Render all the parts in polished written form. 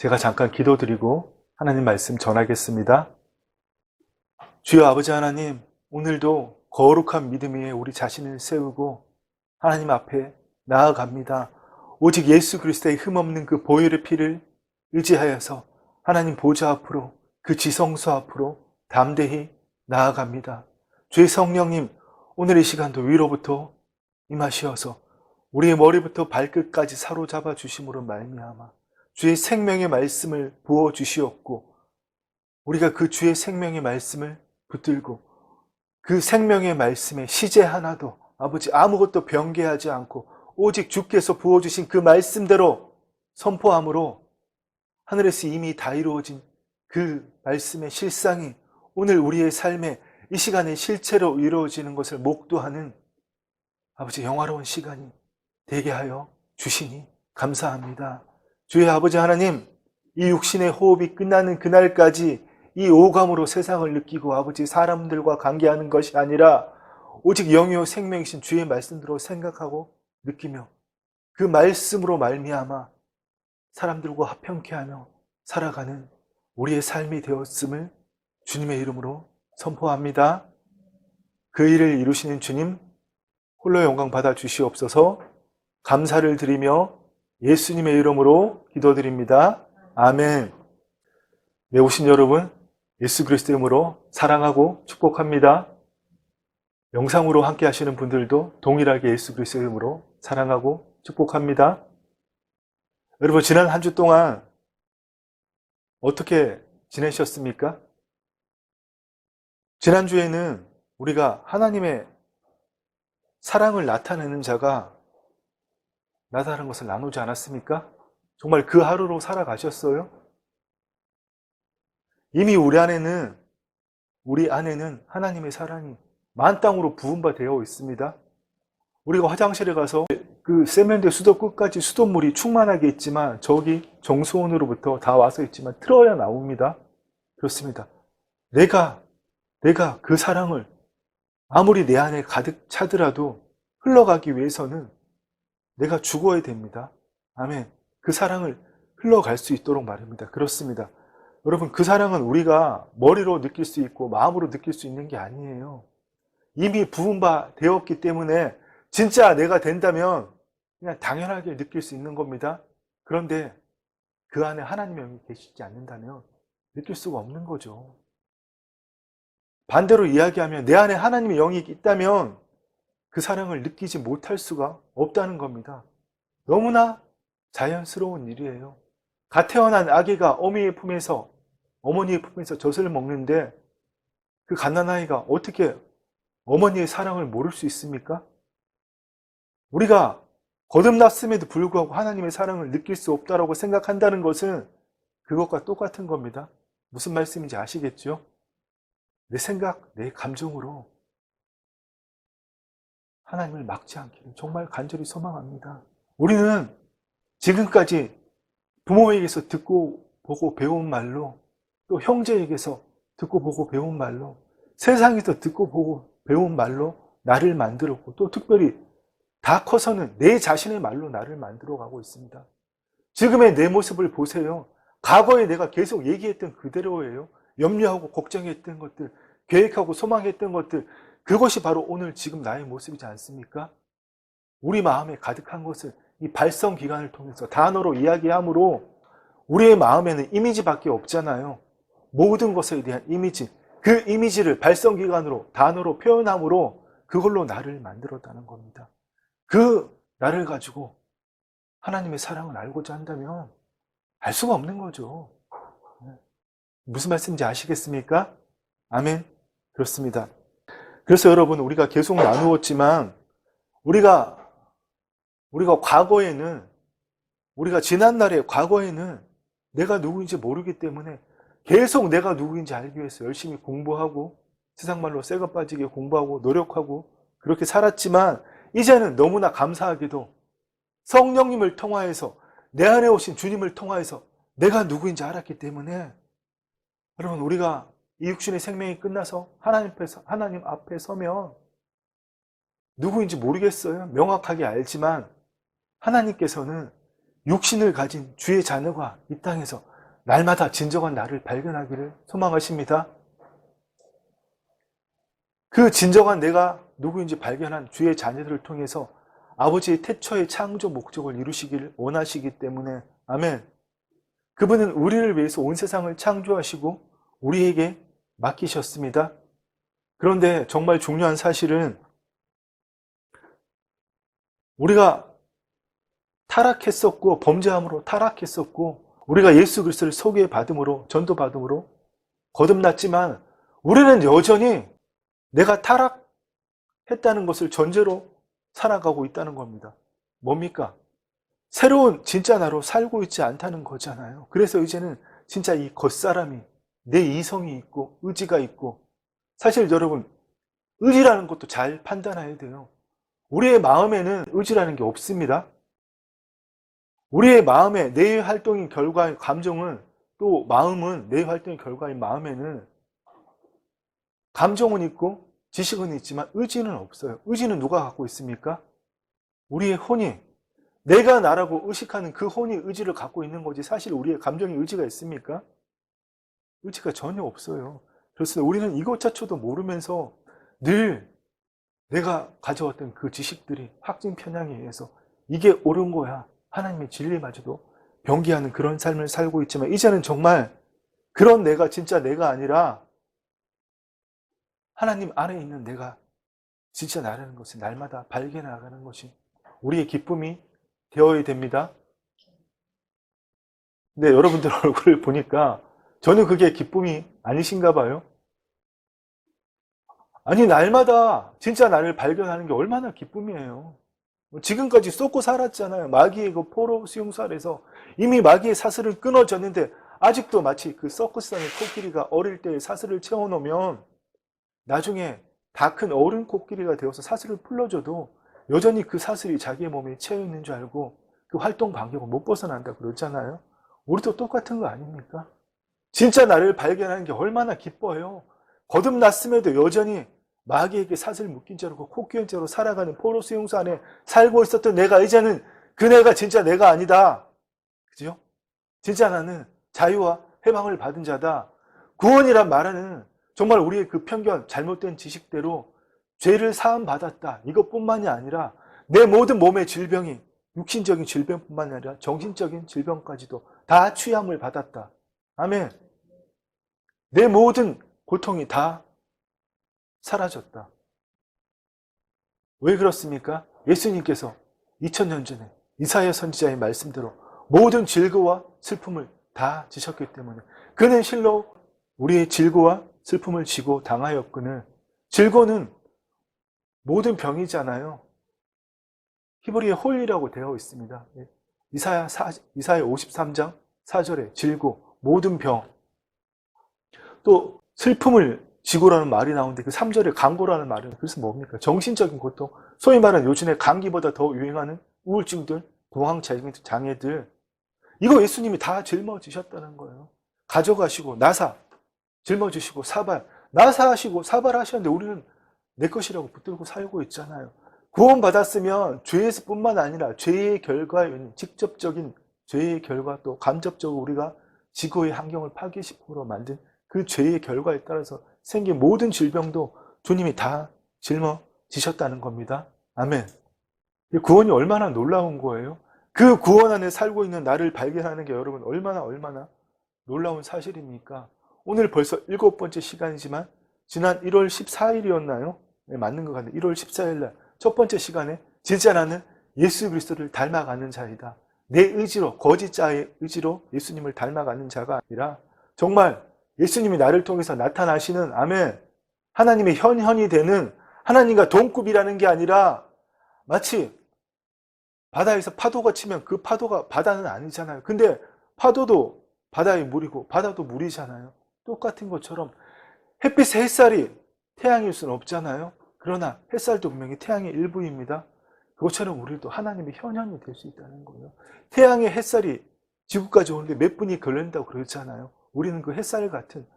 제가 잠깐 기도드리고 하나님 말씀 전하겠습니다. 주여 아버지 하나님, 오늘도 거룩한 믿음 위에 우리 자신을 세우고 하나님 앞에 나아갑니다. 오직 예수 그리스도의 흠없는 그 보혈의 피를 의지하여서 하나님 보좌 앞으로, 그 지성소 앞으로 담대히 나아갑니다. 주의 성령님, 오늘 이 시간도 위로부터 임하시어서 우리의 머리부터 발끝까지 사로잡아 주심으로 말미암아 주의 생명의 말씀을 부어 주시옵고, 우리가 그 주의 생명의 말씀을 붙들고 그 생명의 말씀에 시제 하나도 아버지 아무것도 변개하지 않고 오직 주께서 부어주신 그 말씀대로 선포함으로 하늘에서 이미 다 이루어진 그 말씀의 실상이 오늘 우리의 삶에 이 시간에 실체로 이루어지는 것을 목도하는 아버지 영화로운 시간이 되게 하여 주시니 감사합니다. 주의 아버지 하나님, 이 육신의 호흡이 끝나는 그날까지 이 오감으로 세상을 느끼고 아버지 사람들과 관계하는 것이 아니라 오직 영이요 생명이신 주의 말씀대로 생각하고 느끼며 그 말씀으로 말미암아 사람들과 화평케 하며 살아가는 우리의 삶이 되었음을 주님의 이름으로 선포합니다. 그 일을 이루시는 주님 홀로 영광 받아 주시옵소서. 감사를 드리며 예수님의 이름으로 기도드립니다. 아멘. 네, 오신 여러분 예수 그리스도의 이름으로 사랑하고 축복합니다. 영상으로 함께 하시는 분들도 동일하게 예수 그리스도의 이름으로 사랑하고 축복합니다. 여러분, 지난 한 주 동안 어떻게 지내셨습니까? 지난주에는 우리가 하나님의 사랑을 나타내는 자가 나다라는 것을 나누지 않았습니까? 정말 그 하루로 살아가셨어요? 이미 우리 안에는 하나님의 사랑이 만땅으로 부은 바 되어 있습니다. 우리가 화장실에 가서 그 세면대 수도 끝까지 수돗물이 충만하게 있지만 저기 정수원으로부터 다 와서 있지만 틀어야 나옵니다. 그렇습니다. 내가 그 사랑을 아무리 내 안에 가득 차더라도 흘러가기 위해서는 내가 죽어야 됩니다. 아멘. 그 사랑을 흘러갈 수 있도록 말입니다. 그렇습니다. 여러분, 그 사랑은 우리가 머리로 느낄 수 있고 마음으로 느낄 수 있는 게 아니에요. 이미 부은 바 되었기 때문에 진짜 내가 된다면 그냥 당연하게 느낄 수 있는 겁니다. 그런데 그 안에 하나님의 영이 계시지 않는다면 느낄 수가 없는 거죠. 반대로 이야기하면 내 안에 하나님의 영이 있다면 그 사랑을 느끼지 못할 수가 없다는 겁니다. 너무나 자연스러운 일이에요. 갓 태어난 아기가 어머니의 품에서 젖을 먹는데 그 갓난아이가 어떻게 어머니의 사랑을 모를 수 있습니까? 우리가 거듭났음에도 불구하고 하나님의 사랑을 느낄 수 없다고 생각한다는 것은 그것과 똑같은 겁니다. 무슨 말씀인지 아시겠죠? 내 생각, 내 감정으로 하나님을 막지 않기를 정말 간절히 소망합니다. 우리는 지금까지 부모에게서 듣고 보고 배운 말로, 또 형제에게서 듣고 보고 배운 말로, 세상에서 듣고 보고 배운 말로 나를 만들었고, 또 특별히 다 커서는 내 자신의 말로 나를 만들어가고 있습니다. 지금의 내 모습을 보세요. 과거에 내가 계속 얘기했던 그대로예요. 염려하고 걱정했던 것들, 계획하고 소망했던 것들, 그것이 바로 오늘 지금 나의 모습이지 않습니까? 우리 마음에 가득한 것을 이 발성기관을 통해서 단어로 이야기함으로 우리의 마음에는 이미지밖에 없잖아요. 모든 것에 대한 이미지, 그 이미지를 발성기관으로 단어로 표현함으로 그걸로 나를 만들었다는 겁니다. 그 나를 가지고 하나님의 사랑을 알고자 한다면 알 수가 없는 거죠. 무슨 말씀인지 아시겠습니까? 아멘. 그렇습니다. 그래서 여러분, 우리가 계속 나누었지만 우리가 과거에는, 우리가 지난날의 과거에는 내가 누구인지 모르기 때문에 계속 내가 누구인지 알기 위해서 열심히 공부하고 세상 말로 쇠가 빠지게 공부하고 노력하고 그렇게 살았지만, 이제는 너무나 감사하게도 성령님을 통하여서, 내 안에 오신 주님을 통하여서 내가 누구인지 알았기 때문에, 여러분, 우리가 이 육신의 생명이 끝나서 하나님 앞에 서면 누구인지 모르겠어요. 명확하게 알지만 하나님께서는 육신을 가진 주의 자녀가 이 땅에서 날마다 진정한 나를 발견하기를 소망하십니다. 그 진정한 내가 누구인지 발견한 주의 자녀들을 통해서 아버지의 태초의 창조 목적을 이루시기를 원하시기 때문에 아멘. 그분은 우리를 위해서 온 세상을 창조하시고 우리에게 맡기셨습니다. 그런데 정말 중요한 사실은 우리가 타락했었고 범죄함으로 타락했었고 우리가 예수 그리스도를 소개받음으로 전도받음으로 거듭났지만 우리는 여전히 내가 타락했다는 것을 전제로 살아가고 있다는 겁니다. 뭡니까? 새로운 진짜 나로 살고 있지 않다는 거잖아요. 그래서 이제는 진짜 이 겉사람이 내 이성이 있고 의지가 있고 사실 여러분 의지라는 것도 잘 판단해야 돼요. 우리의 마음에는 의지라는 게 없습니다. 우리의 마음에 뇌의 활동인 결과인 감정은 또 마음은 뇌의 활동의 결과인 마음에는 감정은 있고 지식은 있지만 의지는 없어요. 의지는 누가 갖고 있습니까? 우리의 혼이 내가 나라고 의식하는 그 혼이 의지를 갖고 있는 거지 사실 우리의 감정에 의지가 있습니까? 의지가 전혀 없어요. 그래서 우리는 이것조차도 모르면서 늘 내가 가져왔던 그 지식들이 확증 편향에 의해서 이게 옳은 거야. 하나님의 진리마저도 변기하는 그런 삶을 살고 있지만 이제는 정말 그런 내가 진짜 내가 아니라 하나님 안에 있는 내가 진짜 나라는 것을 날마다 발견해 나가는 것이 우리의 기쁨이 되어야 됩니다. 근데 여러분들 얼굴을 보니까 전혀 그게 기쁨이 아니신가 봐요. 아니 날마다 진짜 나를 발견하는 게 얼마나 기쁨이에요. 지금까지 쏟고 살았잖아요. 마귀의 그 포로 수용소에서 이미 마귀의 사슬은 끊어졌는데 아직도 마치 그 서커스 안의 코끼리가 어릴 때 사슬을 채워놓으면 나중에 다 큰 어른 코끼리가 되어서 사슬을 풀러줘도 여전히 그 사슬이 자기의 몸에 채워 있는 줄 알고 그 활동 반경을 못 벗어난다 그러잖아요. 우리도 똑같은 거 아닙니까? 진짜 나를 발견하는 게 얼마나 기뻐요. 거듭났음에도 여전히 마귀에게 사슬 묶인 채로 코끼리인 채로 살아가는 포로 수용소 안에 살고 있었던 내가 이제는 그 내가 진짜 내가 아니다. 그죠? 진짜 나는 자유와 해방을 받은 자다. 구원이란 말은 정말 우리의 그 편견, 잘못된 지식대로 죄를 사함받았다. 이것뿐만이 아니라 내 모든 몸의 질병이 육신적인 질병뿐만 아니라 정신적인 질병까지도 다 취함을 받았다. 아멘. 내 모든 고통이 다 사라졌다. 왜 그렇습니까? 예수님께서 2000년 전에 이사야 선지자의 말씀대로 모든 질고와 슬픔을 다 지셨기 때문에 그는 실로 우리의 질고와 슬픔을 지고 당하였거늘. 질고는 모든 병이잖아요. 히브리의 홀이라고 되어 있습니다. 이사야 53장 4절에 질고 모든 병. 또 슬픔을 지고라는 말이 나오는데 그 3절에 강고라는 말은 그래서 뭡니까? 정신적인 고통. 소위 말하는 요즘에 감기보다 더 유행하는 우울증들, 공황장애들. 이거 예수님이 다 짊어지셨다는 거예요. 가져가시고 나사 짊어지시고 사발 나사하시고 사발하셨는데 우리는 내 것이라고 붙들고 살고 있잖아요. 구원받았으면 죄에서 뿐만 아니라 죄의 결과에 직접적인 죄의 결과 또 간접적으로 우리가 지구의 환경을 파괴시키로 만든 그 죄의 결과에 따라서 생긴 모든 질병도 주님이 다 짊어지셨다는 겁니다. 아멘. 구원이 얼마나 놀라운 거예요. 그 구원 안에 살고 있는 나를 발견하는 게 여러분 얼마나 놀라운 사실입니까? 오늘 벌써 7번째 시간이지만 지난 1월 14일이었나요? 네, 맞는 것 같네요. 1월 14일 날 첫 번째 시간에 진짜 나는 예수 그리스도를 닮아가는 자이다. 내 의지로 거짓 자의 의지로 예수님을 닮아가는 자가 아니라 정말 예수님이 나를 통해서 나타나시는 아멘 하나님의 현현이 되는 하나님과 동급이라는 게 아니라 마치 바다에서 파도가 치면 그 파도가 바다는 아니잖아요. 근데 파도도 바다의 물이고 바다도 물이잖아요. 똑같은 것처럼 햇빛의 햇살이 태양일 수는 없잖아요. 그러나 햇살도 분명히 태양의 일부입니다. 그것처럼 우리도 하나님의 현현이 될 수 있다는 거예요. 태양의 햇살이 지구까지 오는데 몇 분이 걸린다고 그러잖아요. 우리는 그 햇살 같은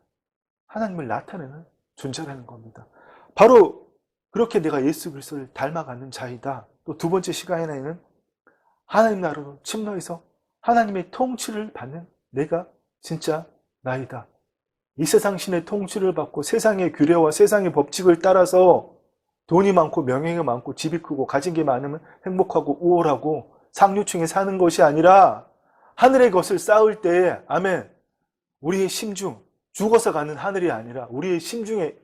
하나님을 나타내는 존재라는 겁니다. 바로 그렇게 내가 예수 그리스도를 닮아가는 자이다. 또 두 번째 시간에는 하나님 나라로 침노해서 하나님의 통치를 받는 내가 진짜 나이다. 이 세상 신의 통치를 받고 세상의 규례와 세상의 법칙을 따라서 돈이 많고 명예가 많고 집이 크고 가진 게 많으면 행복하고 우월하고 상류층에 사는 것이 아니라 하늘의 것을 쌓을 때에 아멘, 우리의 심중, 죽어서 가는 하늘이 아니라 우리의 심중에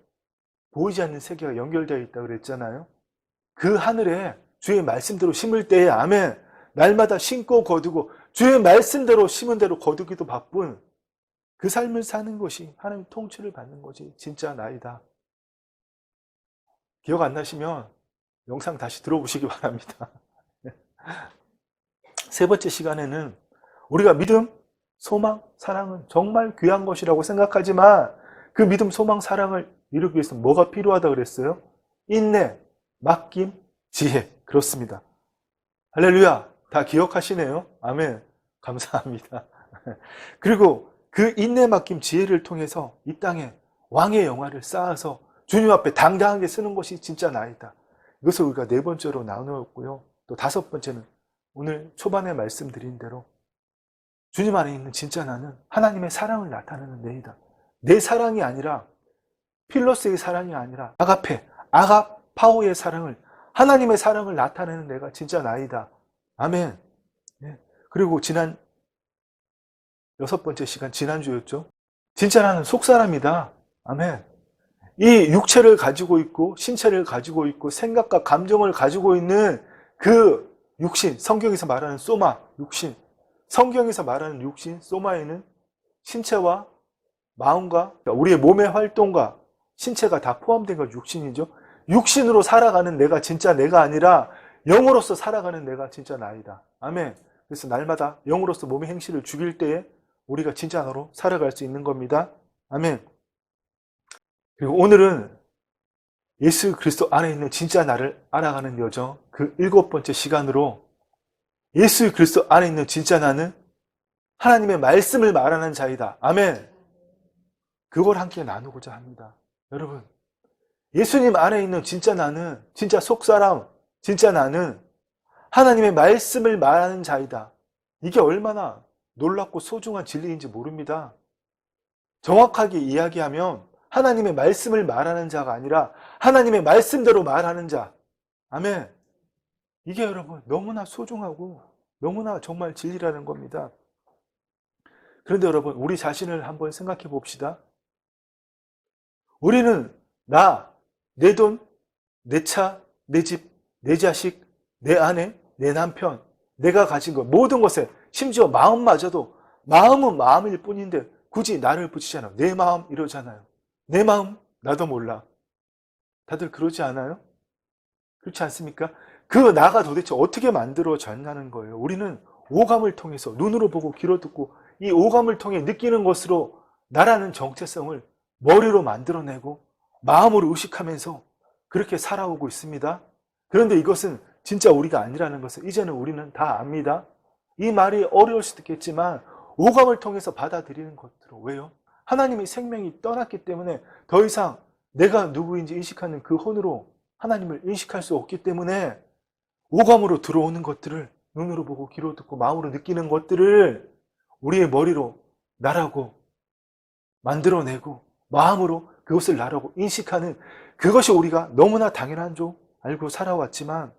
보이지 않는 세계가 연결되어 있다고 그랬잖아요. 그 하늘에 주의 말씀대로 심을 때에 아멘, 날마다 심고 거두고 주의 말씀대로 심은 대로 거두기도 바쁜 그 삶을 사는 것이 하나님 통치를 받는 것이 진짜 나이다. 기억 안 나시면 영상 다시 들어보시기 바랍니다. 세 번째 시간에는 우리가 믿음, 소망, 사랑은 정말 귀한 것이라고 생각하지만 그 믿음, 소망, 사랑을 이루기 위해서 뭐가 필요하다 그랬어요? 인내, 맡김, 지혜. 그렇습니다. 할렐루야. 다 기억하시네요. 아멘. 감사합니다. 그리고 그 인내, 맡김, 지혜를 통해서 이 땅에 왕의 영화를 쌓아서 주님 앞에 당당하게 쓰는 것이 진짜 나이다. 이것을 우리가 네 번째로 나누었고요. 또 다섯 번째는 오늘 초반에 말씀드린 대로 주님 안에 있는 진짜 나는 하나님의 사랑을 나타내는 내이다. 내 사랑이 아니라 필로스의 사랑이 아니라 아가페, 아가파오의 사랑을, 하나님의 사랑을 나타내는 내가 진짜 나이다. 아멘. 그리고 지난 여섯 번째 시간, 지난주였죠. 진짜 나는 속사람이다. 아멘. 이 육체를 가지고 있고 신체를 가지고 있고 생각과 감정을 가지고 있는 그 육신, 성경에서 말하는 소마, 육신, 성경에서 말하는 육신, 소마에는 신체와 마음과 우리의 몸의 활동과 신체가 다 포함된 것 육신이죠. 육신으로 살아가는 내가 진짜 내가 아니라 영으로서 살아가는 내가 진짜 나이다. 아멘. 그래서 날마다 영으로서 몸의 행실을 죽일 때에 우리가 진짜 나로 살아갈 수 있는 겁니다. 아멘. 그리고 오늘은 예수 그리스도 안에 있는 진짜 나를 알아가는 여정, 그 일곱 번째 시간으로 예수 그리스도 안에 있는 진짜 나는 하나님의 말씀을 말하는 자이다. 아멘. 그걸 함께 나누고자 합니다. 여러분, 예수님 안에 있는 진짜 나는, 진짜 속사람, 진짜 나는 하나님의 말씀을 말하는 자이다. 이게 얼마나 놀랍고 소중한 진리인지 모릅니다. 정확하게 이야기하면 하나님의 말씀을 말하는 자가 아니라 하나님의 말씀대로 말하는 자. 아멘. 이게 여러분 너무나 소중하고 너무나 정말 진리라는 겁니다. 그런데 여러분, 우리 자신을 한번 생각해 봅시다. 우리는 나, 내 돈, 내 차, 내 집, 내 자식, 내 아내, 내 남편, 내가 가진 것 모든 것에 심지어 마음마저도 마음은 마음일 뿐인데 굳이 나를 붙이잖아요. 내 마음 이러잖아요. 내 마음 나도 몰라. 다들 그러지 않아요? 그렇지 않습니까? 그 나가 도대체 어떻게 만들어졌냐는 거예요. 우리는 오감을 통해서 눈으로 보고 귀로 듣고 이 오감을 통해 느끼는 것으로 나라는 정체성을 머리로 만들어내고 마음으로 의식하면서 그렇게 살아오고 있습니다. 그런데 이것은 진짜 우리가 아니라는 것을 이제는 우리는 다 압니다. 이 말이 어려울 수도 있겠지만 오감을 통해서 받아들이는 것으로. 왜요? 하나님의 생명이 떠났기 때문에 더 이상 내가 누구인지 인식하는 그 혼으로 하나님을 인식할 수 없기 때문에 오감으로 들어오는 것들을 눈으로 보고 귀로 듣고 마음으로 느끼는 것들을 우리의 머리로 나라고 만들어내고 마음으로 그것을 나라고 인식하는 그것이 우리가 너무나 당연한 줄 알고 살아왔지만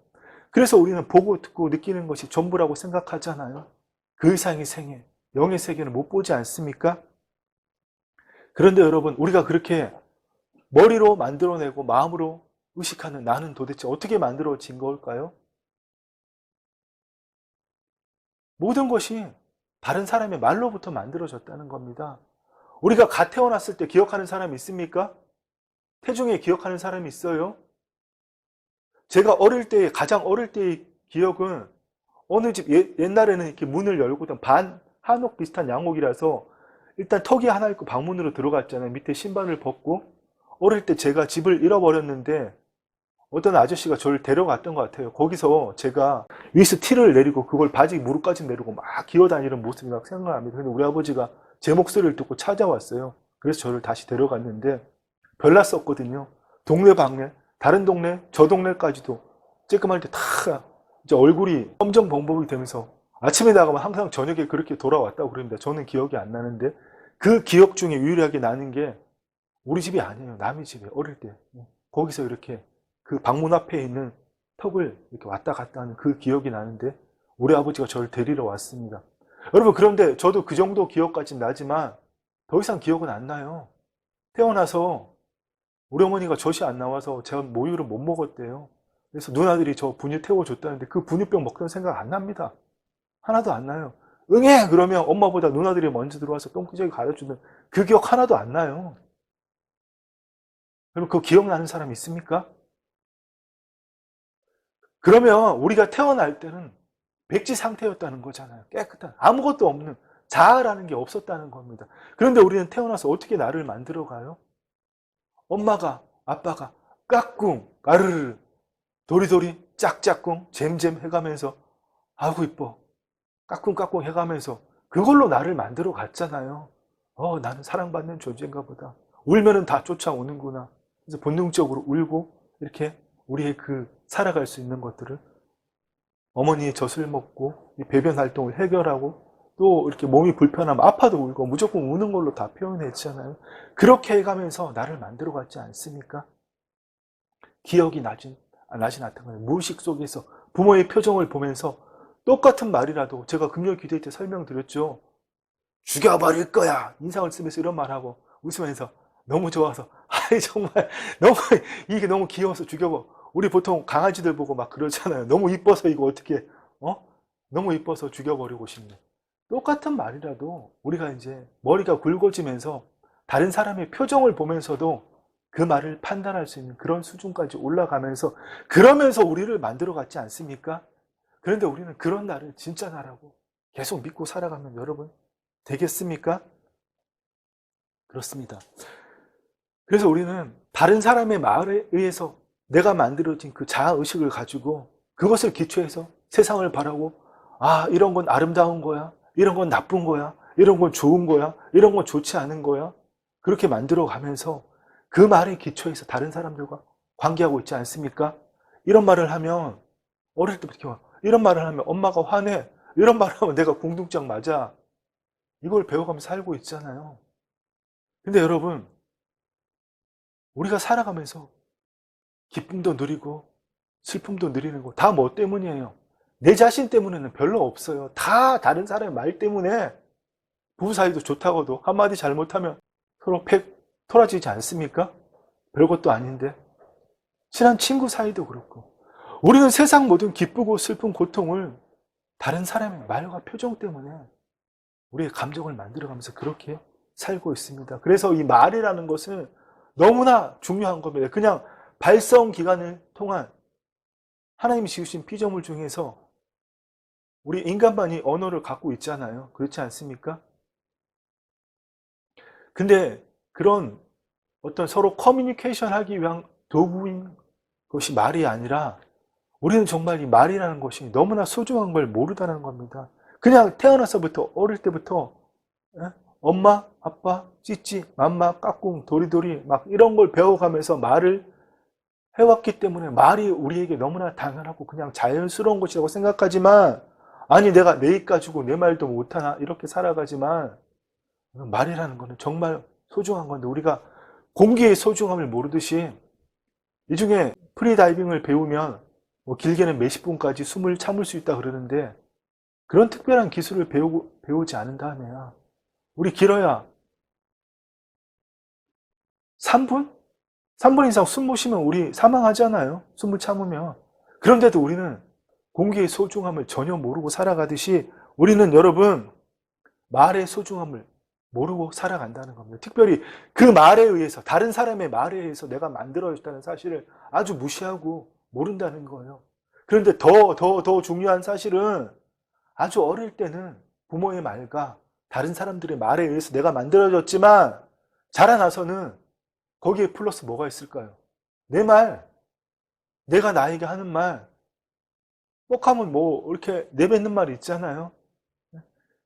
그래서 우리는 보고 듣고 느끼는 것이 전부라고 생각하잖아요. 그 이상의 생애, 영의 세계는 못 보지 않습니까? 그런데 여러분, 우리가 그렇게 머리로 만들어내고 마음으로 의식하는 나는 도대체 어떻게 만들어진 걸까요? 모든 것이 다른 사람의 말로부터 만들어졌다는 겁니다. 우리가 갓 태어났을 때 기억하는 사람이 있습니까? 태중에 기억하는 사람이 있어요? 제가 가장 어릴 때의 기억은 어느 집, 옛날에는 이렇게 문을 열고 반 한옥 비슷한 양옥이라서 일단 턱이 하나 있고 방문으로 들어갔잖아요. 밑에 신발을 벗고. 어릴 때 제가 집을 잃어버렸는데 어떤 아저씨가 저를 데려갔던 것 같아요. 거기서 제가 위에서 티를 내리고 그걸 바지 무릎까지 내리고 막 기어다니는 모습이 막 생각납니다. 근데 우리 아버지가 제 목소리를 듣고 찾아왔어요. 그래서 저를 다시 데려갔는데 별났었거든요. 동네 방네, 다른 동네, 저 동네까지도 쬐끔할 때 다 이제 얼굴이 검정범벅이 되면서 아침에 나가면 항상 저녁에 그렇게 돌아왔다고 그럽니다. 저는 기억이 안 나는데 그 기억 중에 유일하게 나는 게 우리 집이 아니에요. 남의 집이에요. 어릴 때. 거기서 이렇게 그 방문 앞에 있는 턱을 이렇게 왔다 갔다 하는 그 기억이 나는데 우리 아버지가 저를 데리러 왔습니다. 여러분, 그런데 저도 그 정도 기억까지는 나지만 더 이상 기억은 안 나요. 태어나서 우리 어머니가 젖이 안 나와서 제가 모유를 못 먹었대요. 그래서 누나들이 저 분유 태워줬다는데 그 분유병 먹던 생각 안 납니다. 하나도 안 나요. 응애! 그러면 엄마보다 누나들이 먼저 들어와서 똥구멍이 가려주는 그 기억 하나도 안 나요. 여러분, 그 기억나는 사람 있습니까? 그러면 우리가 태어날 때는 백지 상태였다는 거잖아요. 깨끗한, 아무것도 없는, 자아라는 게 없었다는 겁니다. 그런데 우리는 태어나서 어떻게 나를 만들어가요? 엄마가, 아빠가 까꿍, 까르르, 도리도리, 짝짝꿍, 잼잼 해가면서 아구 이뻐, 까꿍까꿍 해가면서 그걸로 나를 만들어 갔잖아요. 나는 사랑받는 존재인가 보다. 울면은 다 쫓아오는구나. 그래서 본능적으로 울고 이렇게 우리의 그 살아갈 수 있는 것들을 어머니의 젖을 먹고 배변 활동을 해결하고 또 이렇게 몸이 불편하면 아파도 울고 무조건 우는 걸로 다 표현했잖아요. 그렇게 해가면서 나를 만들어 갔지 않습니까? 기억이 나지 않던 거예요. 무의식 속에서 부모의 표정을 보면서 똑같은 말이라도 제가 금요 기도회 때 설명드렸죠. 죽여버릴 거야. 인상을 쓰면서 이런 말하고 웃으면서 너무 좋아서 아이 정말 너무 이게 너무 귀여워서 죽여버. 우리 보통 강아지들 보고 막 그러잖아요. 너무 이뻐서 이거 어떻게 너무 이뻐서 죽여버리고 싶네. 똑같은 말이라도 우리가 이제 머리가 굵어지면서 다른 사람의 표정을 보면서도 그 말을 판단할 수 있는 그런 수준까지 올라가면서 그러면서 우리를 만들어 갔지 않습니까? 그런데 우리는 그런 나를 진짜 나라고 계속 믿고 살아가면 여러분 되겠습니까? 그렇습니다. 그래서 우리는 다른 사람의 말에 의해서 내가 만들어진 그 자아의식을 가지고 그것을 기초해서 세상을 바라고 이런 건 아름다운 거야. 이런 건 나쁜 거야. 이런 건 좋은 거야. 이런 건 좋지 않은 거야. 그렇게 만들어 가면서 그 말에 기초해서 다른 사람들과 관계하고 있지 않습니까? 이런 말을 하면 어릴 때부터 이런 말을 하면 엄마가 화내. 이런 말을 하면 내가 궁둥짝 맞아. 이걸 배워가면서 살고 있잖아요. 근데 여러분, 우리가 살아가면서 기쁨도 누리고 슬픔도 누리는 거 다 뭐 때문이에요? 내 자신 때문에는 별로 없어요. 다 다른 사람의 말 때문에 부부 사이도 좋다고도 한마디 잘못하면 서로 팩 토라지지 않습니까? 별것도 아닌데. 친한 친구 사이도 그렇고. 우리는 세상 모든 기쁘고 슬픈 고통을 다른 사람의 말과 표정 때문에 우리의 감정을 만들어가면서 그렇게 살고 있습니다. 그래서 이 말이라는 것은 너무나 중요한 겁니다. 그냥 발성 기간을 통한 하나님이 지으신 피조물 중에서 우리 인간만이 언어를 갖고 있잖아요. 그렇지 않습니까? 근데 그런 어떤 서로 커뮤니케이션 하기 위한 도구인 것이 말이 아니라 우리는 정말 이 말이라는 것이 너무나 소중한 걸 모르다는 겁니다. 그냥 태어나서부터 어릴 때부터 엄마, 아빠, 찌찌, 맘마, 까꿍, 도리도리 막 이런 걸 배워가면서 말을 해왔기 때문에 말이 우리에게 너무나 당연하고 그냥 자연스러운 것이라고 생각하지만 아니 내가 내 입 가지고 내 말도 못하나 이렇게 살아가지만 말이라는 거는 정말 소중한 건데 우리가 공기의 소중함을 모르듯이 이 중에 프리다이빙을 배우면 뭐 길게는 몇십 분까지 숨을 참을 수 있다 그러는데 그런 특별한 기술을 배우지 않은 다음에야 우리 길어야 3분? 3분 이상 숨 못 쉬면 우리 사망하잖아요. 숨을 참으면. 그런데도 우리는 공기의 소중함을 전혀 모르고 살아가듯이 우리는 여러분 말의 소중함을 모르고 살아간다는 겁니다. 특별히 그 말에 의해서 다른 사람의 말에 의해서 내가 만들어졌다는 사실을 아주 무시하고 모른다는 거예요. 그런데 더 중요한 사실은 아주 어릴 때는 부모의 말과 다른 사람들의 말에 의해서 내가 만들어졌지만 자라나서는 거기에 플러스 뭐가 있을까요? 내 말, 내가 나에게 하는 말, 뻑하면 뭐 이렇게 내뱉는 말이 있잖아요.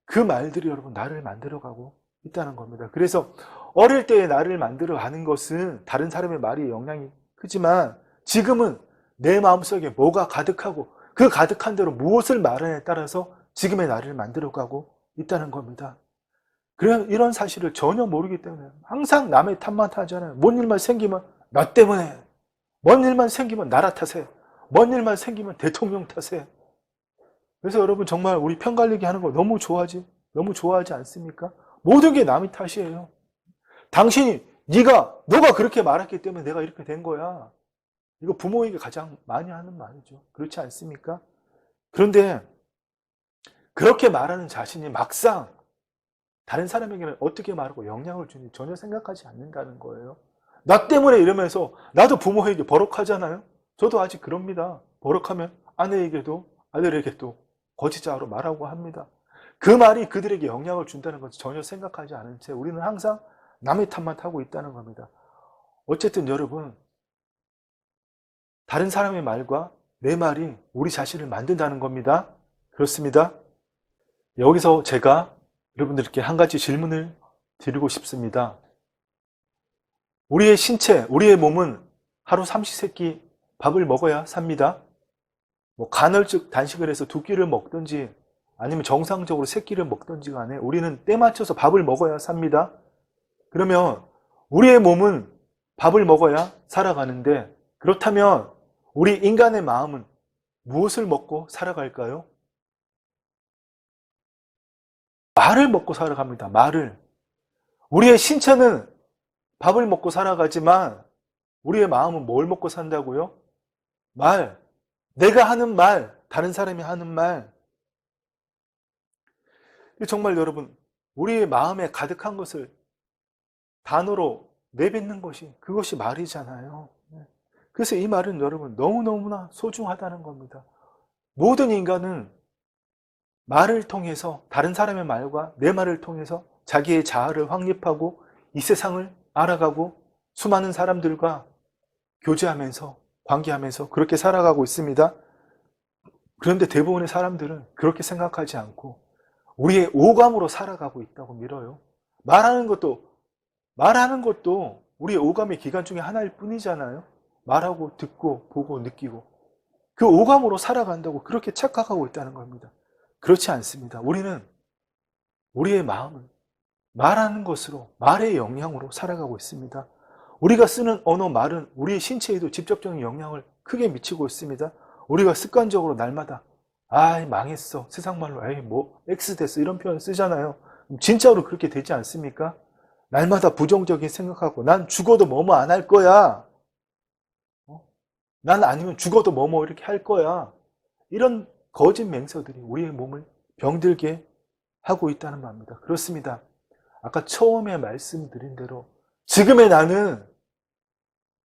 그 말들이 여러분 나를 만들어가고 있다는 겁니다. 그래서 어릴 때의 나를 만들어가는 것은 다른 사람의 말이 영향이 크지만 지금은 내 마음속에 뭐가 가득하고 그 가득한 대로 무엇을 말하냐에 따라서 지금의 나를 만들어가고 있다는 겁니다. 그래, 이런 사실을 전혀 모르기 때문에 항상 남의 탓만 하잖아요. 뭔 일만 생기면 나 때문에, 뭔 일만 생기면 나라 탓에, 뭔 일만 생기면 대통령 탓에. 그래서 여러분 정말 우리 편갈리기 하는 거 너무 좋아하지 않습니까? 모든 게 남의 탓이에요. 당신이, 너가 그렇게 말했기 때문에 내가 이렇게 된 거야. 이거 부모에게 가장 많이 하는 말이죠. 그렇지 않습니까? 그런데 그렇게 말하는 자신이 막상 다른 사람에게는 어떻게 말하고 영향을 주는지 전혀 생각하지 않는다는 거예요. 나 때문에 이러면서 나도 부모에게 버럭하잖아요. 저도 아직 그럽니다. 버럭하면 아내에게도 아들에게도 거짓자로 말하고 합니다. 그 말이 그들에게 영향을 준다는 것을 전혀 생각하지 않은 채 우리는 항상 남의 탓만 하고 있다는 겁니다. 어쨌든 여러분, 다른 사람의 말과 내 말이 우리 자신을 만든다는 겁니다. 그렇습니다. 여기서 제가 여러분들께 한 가지 질문을 드리고 싶습니다. 우리의 신체, 우리의 몸은 하루 삼시세끼 밥을 먹어야 삽니다. 간헐적 단식을 해서 두 끼를 먹든지 아니면 정상적으로 세 끼를 먹든지 간에 우리는 때 맞춰서 밥을 먹어야 삽니다. 그러면 우리의 몸은 밥을 먹어야 살아가는데, 그렇다면 우리 인간의 마음은 무엇을 먹고 살아갈까요? 말을 먹고 살아갑니다. 말을. 우리의 신체는 밥을 먹고 살아가지만 우리의 마음은 뭘 먹고 산다고요? 말. 내가 하는 말, 다른 사람이 하는 말. 정말 여러분, 우리의 마음에 가득한 것을 단어로 내뱉는 것이, 그것이 말이잖아요. 그래서 이 말은 여러분 너무너무나 소중하다는 겁니다. 모든 인간은 말을 통해서, 다른 사람의 말과 내 말을 통해서 자기의 자아를 확립하고 이 세상을 알아가고 수많은 사람들과 교제하면서, 관계하면서 그렇게 살아가고 있습니다. 그런데 대부분의 사람들은 그렇게 생각하지 않고 우리의 오감으로 살아가고 있다고 믿어요. 말하는 것도 우리의 오감의 기관 중에 하나일 뿐이잖아요. 말하고 듣고 보고 느끼고 그 오감으로 살아간다고 그렇게 착각하고 있다는 겁니다. 그렇지 않습니다. 우리는 우리의 마음은 말하는 것으로, 말의 영향으로 살아가고 있습니다. 우리가 쓰는 언어, 말은 우리의 신체에도 직접적인 영향을 크게 미치고 있습니다. 우리가 습관적으로 날마다 아이 망했어, 세상말로 에이 뭐 X됐어 이런 표현 쓰잖아요. 진짜로 그렇게 되지 않습니까? 날마다 부정적인 생각하고 난 죽어도 뭐뭐 안 할 거야. 난 아니면 죽어도 뭐뭐 이렇게 할 거야. 이런 거짓 맹서들이 우리의 몸을 병들게 하고 있다는 말입니다. 그렇습니다. 아까 처음에 말씀드린 대로 지금의 나는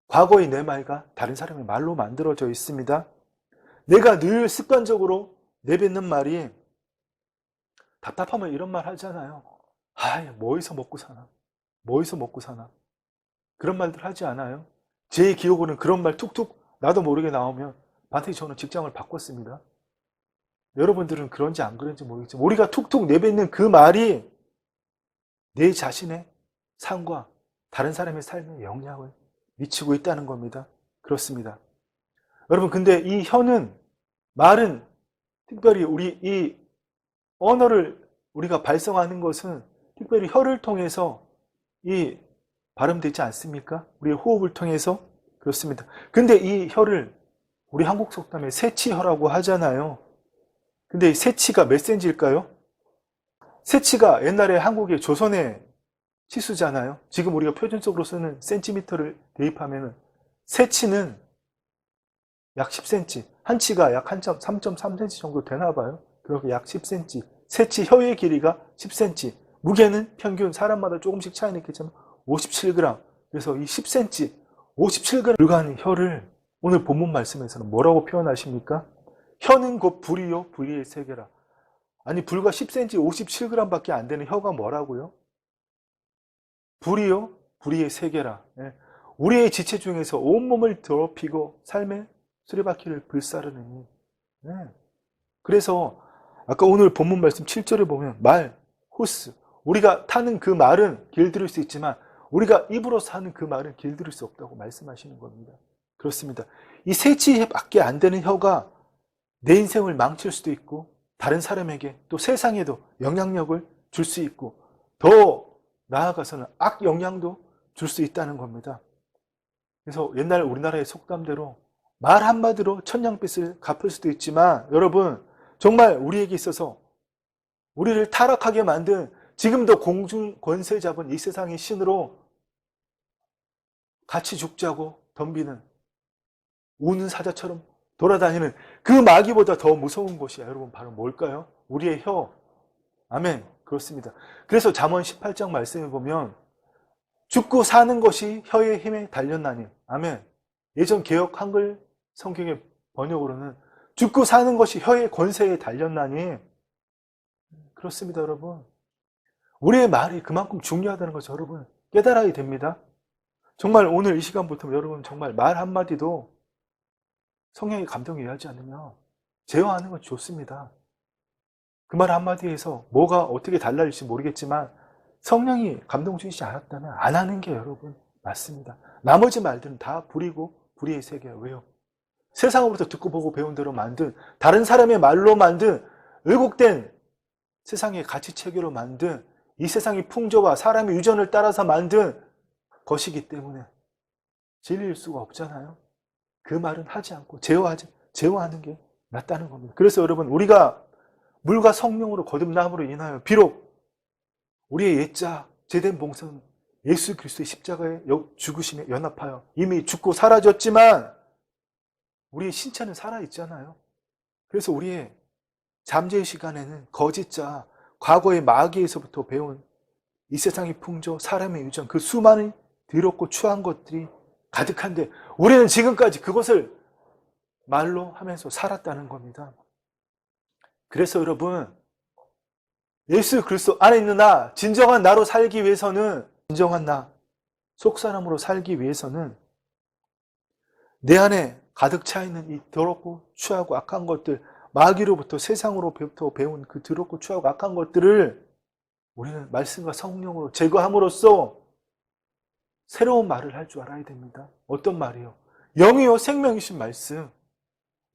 과거의 내 말과 다른 사람의 말로 만들어져 있습니다. 내가 늘 습관적으로 내뱉는 말이, 답답하면 이런 말 하잖아요. 아이, 뭐해서 먹고 사나? 뭐해서 먹고 사나? 그런 말들 하지 않아요? 제 기억으로는 그런 말 툭툭 나도 모르게 나오면 반드시 저는 직장을 바꿨습니다. 여러분들은 그런지 안 그런지 모르겠지만 우리가 툭툭 내뱉는 그 말이 내 자신의 삶과 다른 사람의 삶에 영향을 미치고 있다는 겁니다. 그렇습니다. 여러분, 근데 이 혀는, 말은 특별히 우리 이 언어를 우리가 발성하는 것은 특별히 혀를 통해서 이 발음되지 않습니까? 우리의 호흡을 통해서. 그렇습니다. 근데 이 혀를 우리 한국 속담에 새치혀라고 하잖아요. 근데 이 새치가 몇 센치일까요? 새치가 옛날에 한국의 조선의 치수잖아요. 지금 우리가 표준적으로 쓰는 센티미터를 대입하면 새치는 약 10cm, 한 치가 약 3.3cm 정도 되나 봐요. 그렇게 약 10cm. 새치 혀의 길이가 10cm. 무게는 평균 사람마다 조금씩 차이는 있겠지만 57g. 그래서 이 10cm, 57g 불과한 혀를 오늘 본문 말씀에서는 뭐라고 표현하십니까? 혀는 곧 불이요, 불의의 세계라. 아니, 불과 10cm, 57g 밖에 안 되는 혀가 뭐라고요? 불이요, 불의의 세계라. 우리의 지체 중에서 온몸을 더럽히고 삶의 수레바퀴를 불사르느니. 그래서 아까 오늘 본문 말씀 7절에 보면 말, 호스, 우리가 타는 그 말은 길들일 수 있지만 우리가 입으로서 하는 그 말은 길들일 수 없다고 말씀하시는 겁니다. 그렇습니다. 이 새치밖에 안 되는 혀가 내 인생을 망칠 수도 있고 다른 사람에게 또 세상에도 영향력을 줄 수 있고 더 나아가서는 악 영향도 줄 수 있다는 겁니다. 그래서 옛날 우리나라의 속담대로 말 한마디로 천냥빚을 갚을 수도 있지만 여러분 정말 우리에게 있어서 우리를 타락하게 만든 지금도 공중 권세 잡은 이 세상의 신으로 같이 죽자고 덤비는 우는 사자처럼 돌아다니는 그 마귀보다 더 무서운 것이 여러분 바로 뭘까요? 우리의 혀. 아멘. 그렇습니다. 그래서 잠언 18장 말씀을 보면 죽고 사는 것이 혀의 힘에 달렸나니. 아멘. 예전 개역 한글 성경의 번역으로는 죽고 사는 것이 혀의 권세에 달렸나니. 그렇습니다, 여러분. 우리의 말이 그만큼 중요하다는 것을 여러분 깨달아야 됩니다. 정말 오늘 이 시간부터 여러분 정말 말 한마디도 성령의 감동이 일하지 않으면 제어하는 건 좋습니다. 그 말 한마디에서 뭐가 어떻게 달라질지 모르겠지만 성령이 감동 주시지 않았다면 안 하는 게 여러분 맞습니다. 나머지 말들은 다 불이고 불의의 세계예요. 왜요? 세상으로부터 듣고 보고 배운 대로 만든 다른 사람의 말로 만든 왜곡된 세상의 가치 체계로 만든 이 세상의 풍조와 사람의 유전을 따라서 만든 것이기 때문에 진리일 수가 없잖아요. 그 말은 하지 않고 제어하는 게 낫다는 겁니다. 그래서 여러분 우리가 물과 성령으로 거듭남으로 인하여 비록 우리의 옛자 제된 봉사는 예수 그리스도의 십자가의 죽으심에 연합하여 이미 죽고 사라졌지만 우리의 신체는 살아있잖아요. 그래서 우리의 잠재의 시간에는 거짓자, 과거의 마귀에서부터 배운 이 세상의 풍조, 사람의 유전, 그 수많은 더럽고 추한 것들이 가득한데 우리는 지금까지 그것을 말로 하면서 살았다는 겁니다. 그래서 여러분 예수 그리스도 안에 있는 나, 진정한 나로 살기 위해서는 진정한 나, 속사람으로 살기 위해서는 내 안에 가득 차 있는 이 더럽고 추하고 악한 것들, 마귀로부터 세상으로부터 배운 그 더럽고 추하고 악한 것들을 우리는 말씀과 성령으로 제거함으로써 새로운 말을 할 줄 알아야 됩니다. 어떤 말이요? 영이요 생명이신 말씀.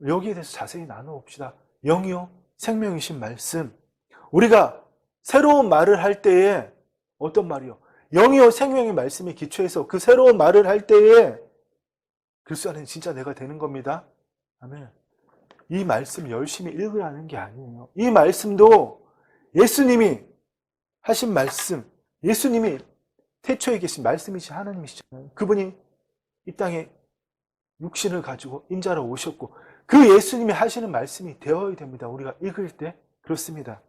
여기에 대해서 자세히 나눠봅시다. 영이요 생명이신 말씀. 우리가 새로운 말을 할 때에 어떤 말이요? 영이요 생명의 말씀에 기초해서 그 새로운 말을 할 때에 그리스도 안에는 진짜 내가 되는 겁니다. 아멘. 이 말씀 열심히 읽으라는 게 아니에요. 이 말씀도 예수님이 하신 말씀, 예수님이 태초에 계신 말씀이신 하나님이시잖아요. 그분이 이 땅에 육신을 가지고 인자로 오셨고 그 예수님이 하시는 말씀이 되어야 됩니다. 우리가 읽을 때. 그렇습니다.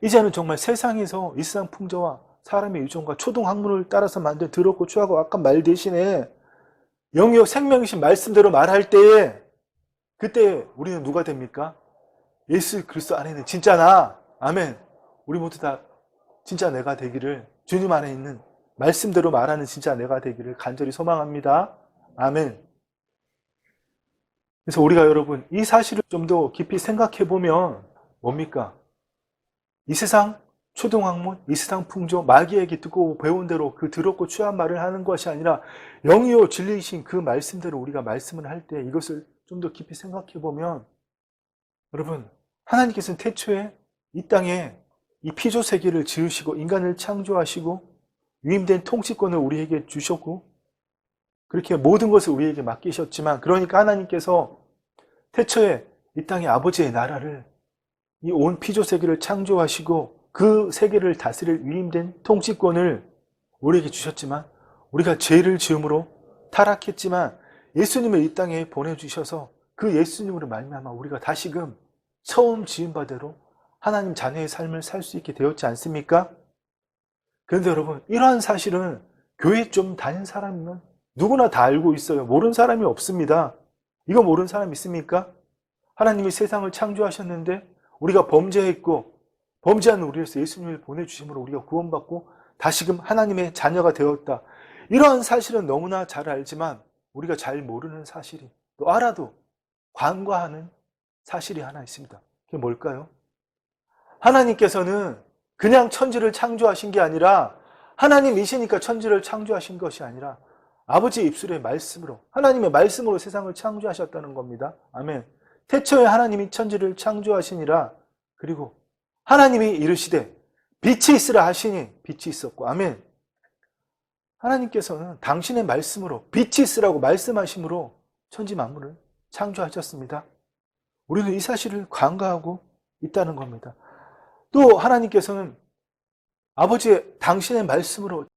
이제는 정말 세상에서 이 세상 풍조와 사람의 유전과 초등학문을 따라서 만든 더럽고 추하고 악한 말 대신에 영이요 생명이신 말씀대로 말할 때에 그때 우리는 누가 됩니까? 예수 그리스도 안에는 진짜 나. 아멘. 우리 모두 다 진짜 내가 되기를 주님 안에 있는 말씀대로 말하는 진짜 내가 되기를 간절히 소망합니다. 아멘. 그래서 우리가 여러분 이 사실을 좀 더 깊이 생각해 보면 뭡니까? 이 세상 초등학문, 이 세상 풍조, 마귀에게 듣고 배운 대로 그 더럽고 추한 말을 하는 것이 아니라 영이요 진리이신 그 말씀대로 우리가 말씀을 할 때 이것을 좀 더 깊이 생각해 보면 여러분 하나님께서는 태초에 이 땅에 이 피조 세계를 지으시고 인간을 창조하시고 위임된 통치권을 우리에게 주셨고 그렇게 모든 것을 우리에게 맡기셨지만 그러니까 하나님께서 태초에 이 땅의 아버지의 나라를 이 온 피조 세계를 창조하시고 그 세계를 다스릴 위임된 통치권을 우리에게 주셨지만 우리가 죄를 지음으로 타락했지만 예수님을 이 땅에 보내주셔서 그 예수님으로 말미암아 우리가 다시금 처음 지은 바대로 하나님 자녀의 삶을 살 수 있게 되었지 않습니까? 그런데 여러분 이러한 사실은 교회 좀 다닌 사람이면 누구나 다 알고 있어요. 모르는 사람이 없습니다. 이거 모르는 사람 있습니까? 하나님이 세상을 창조하셨는데 우리가 범죄했고 범죄한 우리로서 예수님을 보내주심으로 우리가 구원받고 다시금 하나님의 자녀가 되었다. 이러한 사실은 너무나 잘 알지만 우리가 잘 모르는 사실이 또 알아도 관과하는 사실이 하나 있습니다. 그게 뭘까요? 하나님께서는 그냥 천지를 창조하신 게 아니라 하나님이시니까 천지를 창조하신 것이 아니라 아버지의 입술의 말씀으로 하나님의 말씀으로 세상을 창조하셨다는 겁니다. 아멘. 태초에 하나님이 천지를 창조하시니라. 그리고 하나님이 이르시되 빛이 있으라 하시니 빛이 있었고. 아멘. 하나님께서는 당신의 말씀으로 빛이 있으라고 말씀하심으로 천지 만물을 창조하셨습니다. 우리는 이 사실을 간과하고 있다는 겁니다. 또 하나님께서는 아버지의 당신의 말씀으로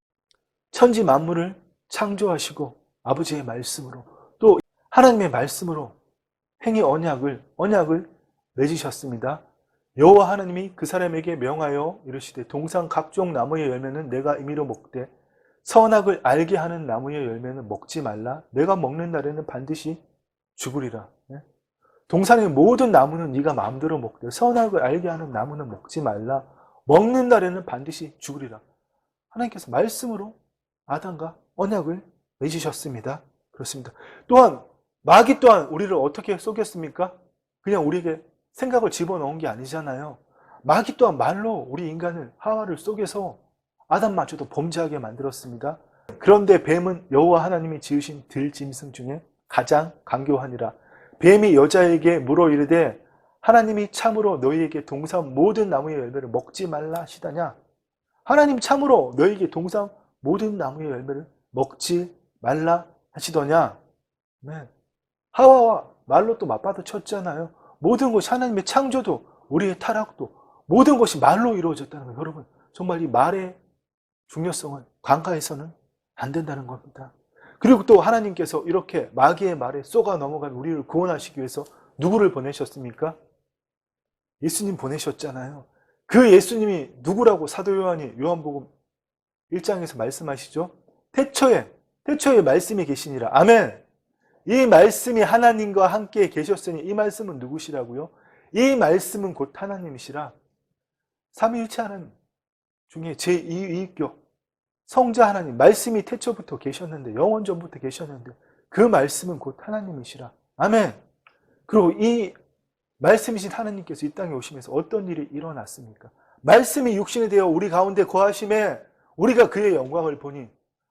천지 만물을 창조하시고 아버지의 말씀으로 또 하나님의 말씀으로 행위 언약을 맺으셨습니다. 여호와 하나님이 그 사람에게 명하여 이르시되 동산 각종 나무의 열매는 내가 임의로 먹되 선악을 알게 하는 나무의 열매는 먹지 말라. 내가 먹는 날에는 반드시 죽으리라. 동산의 모든 나무는 네가 마음대로 먹되 선악을 알게 하는 나무는 먹지 말라. 먹는 날에는 반드시 죽으리라. 하나님께서 말씀으로 아담과 언약을 맺으셨습니다. 그렇습니다. 또한 마귀 또한 우리를 어떻게 속였습니까? 그냥 우리에게 생각을 집어넣은 게 아니잖아요. 마귀 또한 말로 우리 인간을 하와를 속여서 아담마저도 범죄하게 만들었습니다. 그런데 뱀은 여호와 하나님이 지으신 들짐승 중에 가장 간교하니라. 뱀이 여자에게 물어 이르되 하나님이 참으로 너희에게 동산 모든 나무의 열매를 먹지 말라 하시다냐? 하나님 참으로 너희에게 동산 모든 나무의 열매를 먹지 말라 하시더냐? 네. 하와와 말로 또 맞받아 쳤잖아요. 모든 것이 하나님의 창조도 우리의 타락도 모든 것이 말로 이루어졌다는 거예요. 여러분 정말 이 말의 중요성을 간과해서는 안 된다는 겁니다. 그리고 또 하나님께서 이렇게 마귀의 말에 쏘가 넘어간 우리를 구원하시기 위해서 누구를 보내셨습니까? 예수님 보내셨잖아요. 그 예수님이 누구라고 사도 요한이 요한복음 1장에서 말씀하시죠? 태초에 말씀이 계시니라. 아멘. 이 말씀이 하나님과 함께 계셨으니 이 말씀은 누구시라고요? 이 말씀은 곧 하나님이시라. 삼위일체 하나님 중에 제2위격 성자 하나님, 말씀이 태초부터 계셨는데 영원전부터 계셨는데 그 말씀은 곧 하나님이시라. 아멘. 그리고 이 말씀이신 하나님께서 이 땅에 오시면서 어떤 일이 일어났습니까? 말씀이 육신이 되어 우리 가운데 거하심에 우리가 그의 영광을 보니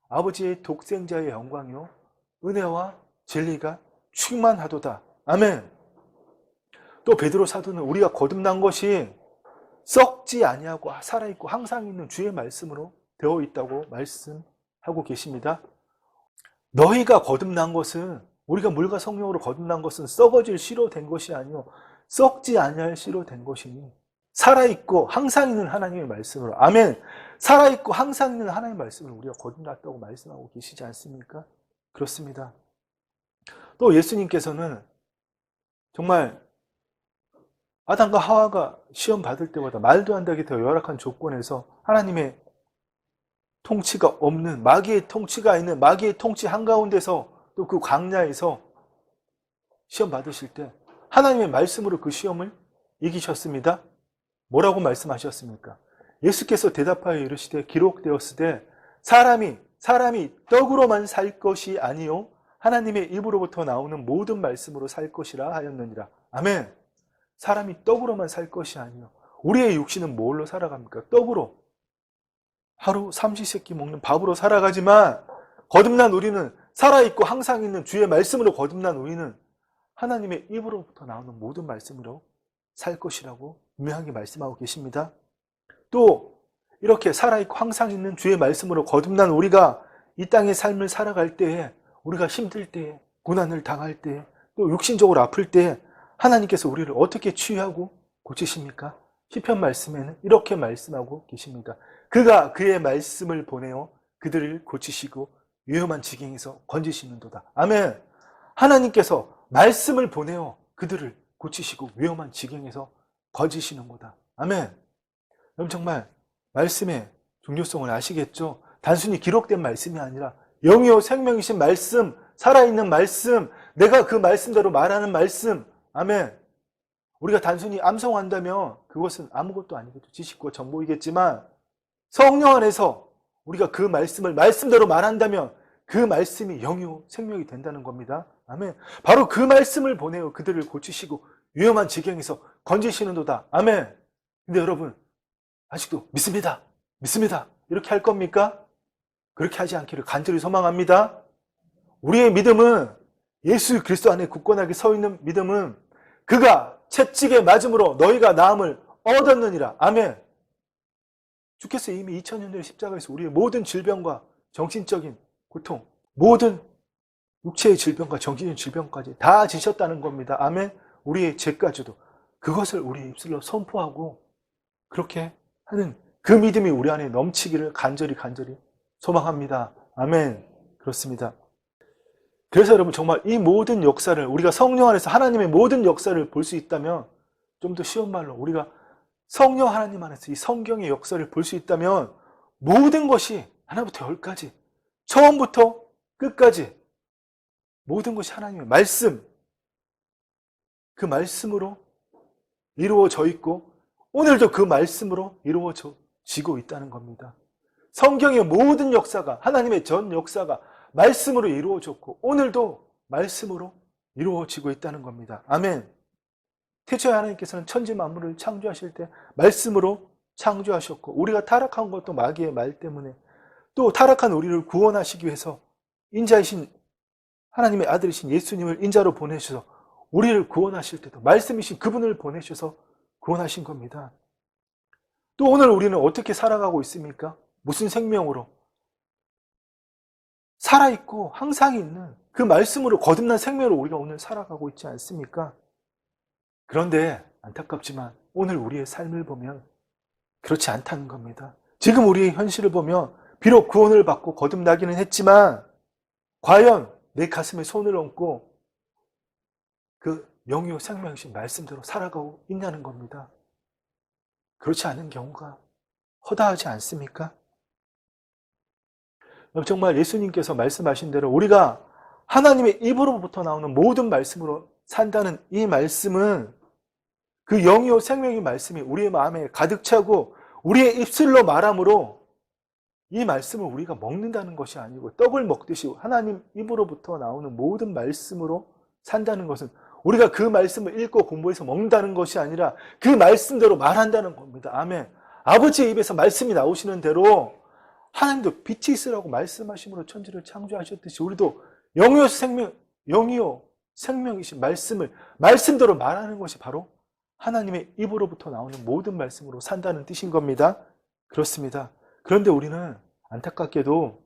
아버지의 독생자의 영광이요 은혜와 진리가 충만하도다. 아멘. 또 베드로 사도는 우리가 거듭난 것이 썩지 아니하고 살아있고 항상 있는 주의 말씀으로 되어 있다고 말씀하고 계십니다. 너희가 거듭난 것은 우리가 물과 성령으로 거듭난 것은 썩어질 씨로 된 것이 아니요 썩지 아니할 씨로 된 것이니 살아있고 항상 있는 하나님의 말씀으로. 아멘. 살아있고 항상 있는 하나님의 말씀으로 우리가 거듭났다고 말씀하고 계시지 않습니까? 그렇습니다. 또 예수님께서는 정말 아담과 하와가 시험 받을 때마다 말도 안 되게 더 열악한 조건에서 하나님의 통치가 없는 마귀의 통치가 있는 마귀의 통치 한가운데서 또 그 광야에서 시험 받으실 때 하나님의 말씀으로 그 시험을 이기셨습니다. 뭐라고 말씀하셨습니까? 예수께서 대답하여 이르시되 기록되었으되 사람이 떡으로만 살 것이 아니요 하나님의 입으로부터 나오는 모든 말씀으로 살 것이라 하였느니라. 아멘. 사람이 떡으로만 살 것이 아니요 우리의 육신은 뭘로 살아갑니까? 떡으로 하루 삼시세끼 먹는 밥으로 살아가지만 거듭난 우리는 살아있고 항상 있는 주의 말씀으로 거듭난 우리는 하나님의 입으로부터 나오는 모든 말씀으로 살 것이라고 분명하게 말씀하고 계십니다. 또 이렇게 살아있고 항상 있는 주의 말씀으로 거듭난 우리가 이 땅의 삶을 살아갈 때에 우리가 힘들 때에 고난을 당할 때에 또 육신적으로 아플 때에 하나님께서 우리를 어떻게 치유하고 고치십니까? 시편 말씀에는 이렇게 말씀하고 계십니다. 그가 그의 말씀을 보내어 그들을 고치시고 위험한 지경에서 건지시는도다. 아멘. 하나님께서 말씀을 보내어 그들을 고치시고 위험한 지경에서 건지시는 거다. 아멘. 여러분 정말 말씀의 중요성을 아시겠죠? 단순히 기록된 말씀이 아니라 영이요 생명이신 말씀, 살아있는 말씀, 내가 그 말씀대로 말하는 말씀. 아멘. 우리가 단순히 암송한다면 그것은 아무것도 아니겠죠. 지식과 정보이겠지만 성령 안에서 우리가 그 말씀을 말씀대로 말한다면 그 말씀이 영이요 생명이 된다는 겁니다. 아멘. 바로 그 말씀을 보내어 그들을 고치시고 위험한 지경에서 건지시는도다. 아멘. 근데 여러분 아직도 믿습니다. 이렇게 할 겁니까? 그렇게 하지 않기를 간절히 소망합니다. 우리의 믿음은 예수 그리스도 안에 굳건하게 서 있는 믿음은 그가 채찍에 맞음으로 너희가 나음을 얻었느니라. 아멘. 주께서 이미 2000년 전에 십자가에서 우리의 모든 질병과 정신적인 고통, 모든 육체의 질병과 정신의 질병까지 다 지셨다는 겁니다. 아멘. 우리의 죄까지도 그것을 우리의 입술로 선포하고 그렇게 하는 그 믿음이 우리 안에 넘치기를 간절히 소망합니다. 아멘. 그렇습니다. 그래서 여러분 정말 이 모든 역사를 우리가 성령 안에서 하나님의 모든 역사를 볼 수 있다면, 좀 더 쉬운 말로 우리가 성령 하나님 안에서 이 성경의 역사를 볼 수 있다면 모든 것이 하나부터 열까지 처음부터 끝까지 모든 것이 하나님의 말씀, 그 말씀으로 이루어져 있고 오늘도 그 말씀으로 이루어지고 있다는 겁니다. 성경의 모든 역사가, 하나님의 전 역사가 말씀으로 이루어졌고 오늘도 말씀으로 이루어지고 있다는 겁니다. 아멘. 태초에 하나님께서는 천지 만물을 창조하실 때 말씀으로 창조하셨고, 우리가 타락한 것도 마귀의 말 때문에, 또 타락한 우리를 구원하시기 위해서 인자이신 하나님의 아들이신 예수님을 인자로 보내셔서 우리를 구원하실 때도 말씀이신 그분을 보내셔서 구원하신 겁니다. 또 오늘 우리는 어떻게 살아가고 있습니까? 무슨 생명으로? 살아있고 항상 있는 그 말씀으로 거듭난 생명으로 우리가 오늘 살아가고 있지 않습니까? 그런데 안타깝지만 오늘 우리의 삶을 보면 그렇지 않다는 겁니다. 지금 우리의 현실을 보면 비록 구원을 받고 거듭나기는 했지만 과연 내 가슴에 손을 얹고 그 영이요 생명이신 말씀대로 살아가고 있냐는 겁니다. 그렇지 않은 경우가 허다하지 않습니까? 정말 예수님께서 말씀하신 대로 우리가 하나님의 입으로부터 나오는 모든 말씀으로 산다는 이 말씀은, 그 영이요 생명의 말씀이 우리의 마음에 가득 차고 우리의 입술로 말함으로 이 말씀을 우리가 먹는다는 것이 아니고, 떡을 먹듯이 하나님 입으로부터 나오는 모든 말씀으로 산다는 것은 우리가 그 말씀을 읽고 공부해서 먹는다는 것이 아니라 그 말씀대로 말한다는 겁니다. 아멘. 아버지의 입에서 말씀이 나오시는 대로 하나님도 빛이 있으라고 말씀하심으로 천지를 창조하셨듯이 우리도 영이요 생명이신 말씀을 말씀대로 말하는 것이 바로 하나님의 입으로부터 나오는 모든 말씀으로 산다는 뜻인 겁니다. 그렇습니다. 그런데 우리는 안타깝게도